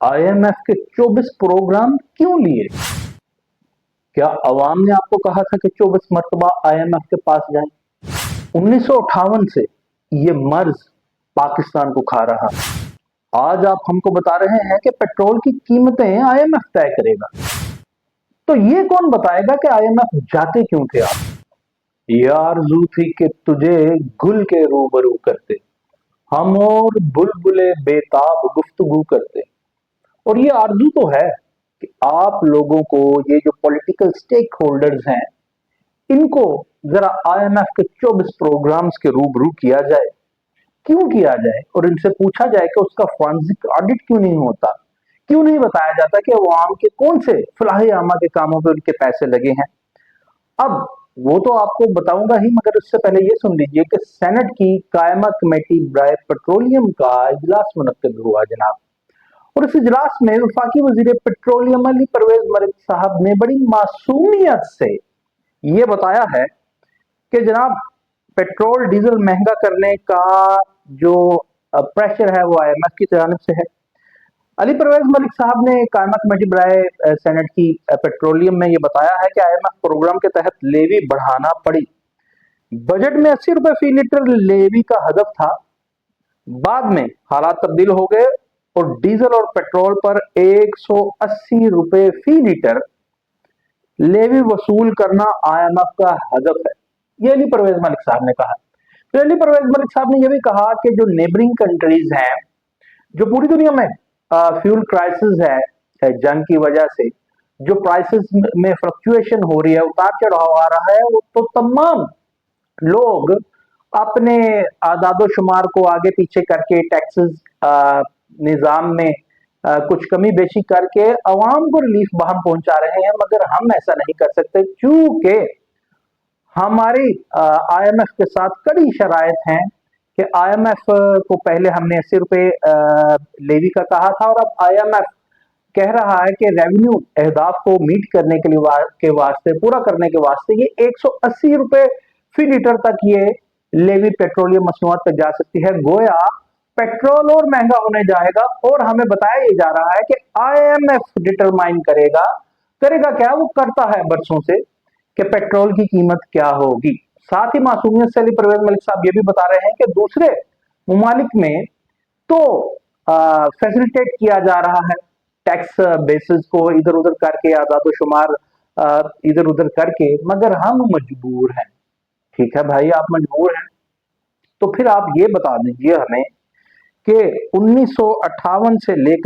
IMF के 24 programme क्यों लिए? क्या अवाम ने आपको कहा था कि 24 मरतबा आईएमएफ के पास जाएं? 1958 से ये मर्ज पाकिस्तान को खा रहा है। आज आप हमको बता रहे हैं कि पेट्रोल की कीमतें आईएमएफ तय करेगा। तो ये कौन बताएगा कि आईएमएफ जाते क्यों थे आप? ये आरज़ू थी कि तुझे गुल के रूबरू करते, हम और बुलबुले बेताब गुफ्तगू करते। और ये आरज़ू तो है कि आप लोगों को, ये जो पॉलिटिकल स्टेक होल्डर्स हैं, इनको जरा आईएमएफ के 24 प्रोग्राम्स के रूबरू किया जाए। क्यों किया जाए और इनसे पूछा जाए कि उसका फॉरेंसिक ऑडिट क्यों नहीं होता? क्यों नहीं बताया जाता कि अवाम के कौन से फलाही आमा के कामों पे उनके पैसे लगे हैं? अब वो तो आपको बताऊंगा ही, मगर उससे पहले ये सुन लीजिए कि सेनेट की कायमा कमेटी बराए पेट्रोलियम का इजलास मुनक्किद हुआ जनाब। और इस इजलास में वफाकी वजीर पेट्रोलियम अली परवेज मलिक साहब ने बड़ी मासूमियत से ये बताया है कि जनाब पेट्रोल डीजल महंगा करने का जो प्रेशर है वो आईएमएफ की जानिब से है। अली परवेज मलिक साहब ने कायमा कमेटी बराए सेनेट की पेट्रोलियम में ये बताया है कि आईएमएफ प्रोग्राम के तहत लेवी बढ़ाना पड़ी। बजट में 80 रुपए फी लीटर लेवी का हदफ था, बाद में हालात तब्दील हो गए और डीजल और पेट्रोल पर 180 रुपए फी लीटर लेवी वसूल करना आईएमएफ का हदफ है। ये अली परवेज मलिक साहब ने कहा। फिर अली परवेज मलिक साहब ने यह भी कहा कि जो नेबरिंग कंट्रीज हैं, जो पूरी दुनिया में फ्यूल क्राइसिस है जंग की वजह से, जो प्राइसेस में फ्लक्चुएशन हो रही है, उतार चढ़ाव आ रहा है, वो तो तमाम लोग अपने आदादो शुमार को आगे पीछे करके टैक्सेस निजाम में कुछ कमी बेशी करके अवाम को रिलीफ बहम पहुंचा रहे हैं। मगर हम ऐसा नहीं कर सकते क्योंकि हमारी आईएमएफ के साथ कड़ी शराइत हैं कि आईएमएफ को पहले हमने 80 रुपए लेवी का कहा था और अब आईएमएफ कह रहा है कि रेवेन्यू अहदाफ को मीट करने के लिए वास्ते, पूरा करने के वास्ते ये 180 रुपए फी लीटर तक ये लेवी पेट्रोलियम मसनूआत पर जा सकती है। गोया पेट्रोल और महंगा होने जाएगा और हमें बताया ये जा रहा है कि आईएमएफ डिटरमाइन करेगा क्या वो करता है बरसों से कि पेट्रोल की कीमत क्या होगी। साथ ही मासूमियत से अली परवेज मलिक साहब ये भी बता रहे हैं कि दूसरे मुमालिक में तो फैसिलिटेट किया जा रहा है टैक्स बेसिस को इधर उधर करके, आजादो शुमार इधर उधर करके, मगर हम मजबूर हैं। ठीक है भाई, आप मजबूर हैं तो फिर आप ये बता दीजिए हमें कि 1958 से लेकर